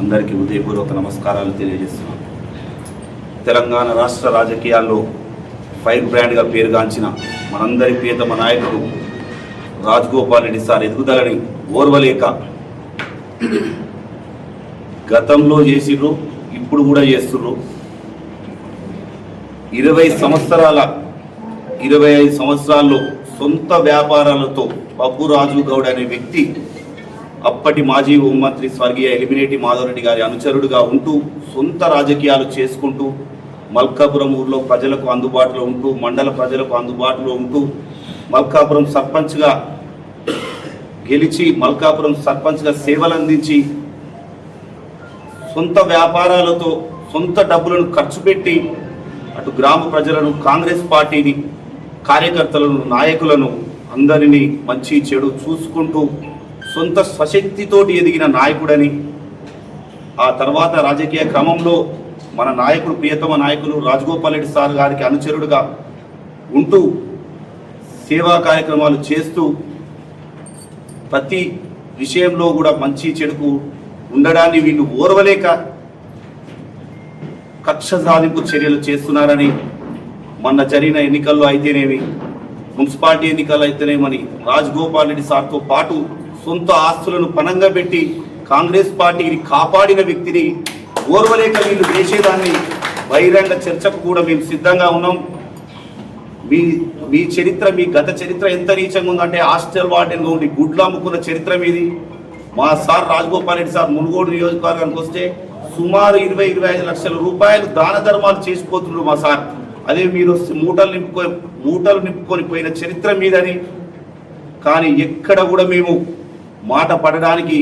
అందరికీ హృదయపూర్వక నమస్కారాలు తెలియజేస్తున్నాను. తెలంగాణ రాష్ట్ర రాజకీయాల్లో ఫైర్ బ్రాండ్గా పేరుగాంచిన మనందరి ప్రియతమ నాయకుడు రాజగోపాల్ రెడ్డి సార్ ఎదుగుదలని ఓర్వలేక గతంలో చేసిర్రు, ఇప్పుడు కూడా చేస్తుర్రు. 25 సంవత్సరాల్లో సొంత వ్యాపారాలతో పప్పు రాజు గౌడ్ అనే వ్యక్తి అప్పటి మాజీ హోంమంత్రి స్వర్గీయ ఎలిమినేటి మాధవరెడ్డి గారి అనుచరుడుగా ఉంటూ సొంత రాజకీయాలు చేసుకుంటూ మల్కాపురం ఊర్లో ప్రజలకు అందుబాటులో ఉంటూ మండల ప్రజలకు అందుబాటులో ఉంటూ మల్కాపురం సర్పంచ్గా గెలిచి మల్కాపురం సర్పంచ్గా సేవలు అందించి సొంత వ్యాపారాలతో సొంత డబ్బులను ఖర్చు పెట్టి అటు గ్రామ ప్రజలను, కాంగ్రెస్ పార్టీని, కార్యకర్తలను, నాయకులను అందరినీ మంచి చెడు చూసుకుంటూ సొంత స్వశక్తితోటి ఎదిగిన నాయకుడని, ఆ తర్వాత రాజకీయ క్రమంలో మన నాయకుడు, ప్రియతమ నాయకులు రాజగోపాల్ రెడ్డి సార్ గారికి అనుచరుడుగా ఉంటూ సేవా కార్యక్రమాలు చేస్తూ ప్రతి విషయంలో కూడా మంచి చెడుకు ఉండడాన్ని వీళ్ళు ఓర్వలేక కక్ష సాధింపు చర్యలు చేస్తున్నారని, మొన్న జరిగిన ఎన్నికల్లో అయితేనేమి, మున్సిపాలిటీ ఎన్నికలు అయితేనేమని రాజగోపాల్ రెడ్డి సార్తో పాటు సొంత ఆస్తులను పణంగా పెట్టి కాంగ్రెస్ పార్టీని కాపాడిన వ్యక్తిని ఓర్వలేక వీళ్ళు చేసేదాన్ని బహిరంగ చర్చకు కూడా మేము సిద్ధంగా ఉన్నాం. మీ చరిత్ర, మీ గత చరిత్ర ఎంత నీచంగా ఉందంటే హాస్టల్ వార్డెన్గా ఉండి గుడ్లు అమ్ముకున్న చరిత్ర మీది. మా సార్ రాజగోపాల్ రెడ్డి సార్ మునుగోడు నియోజకవర్గానికి వస్తే సుమారు 20-25 లక్షల రూపాయలు దాన ధర్మాలు చేసిపోతున్నారు మా సార్. అదే మీరు మూటలు నింపుకొని పోయిన చరిత్ర మీదని. కానీ ఎక్కడ కూడా మేము మాట పడడానికి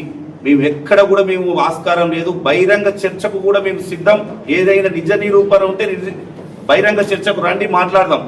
ఎక్కడ కూడా ఆస్కారం లేదు. బహిరంగ చర్చకు కూడా మేము సిద్ధం. ఏదైనా నిజ నిరూపణ ఉంటే బహిరంగ చర్చకు రండి, మాట్లాడదాం.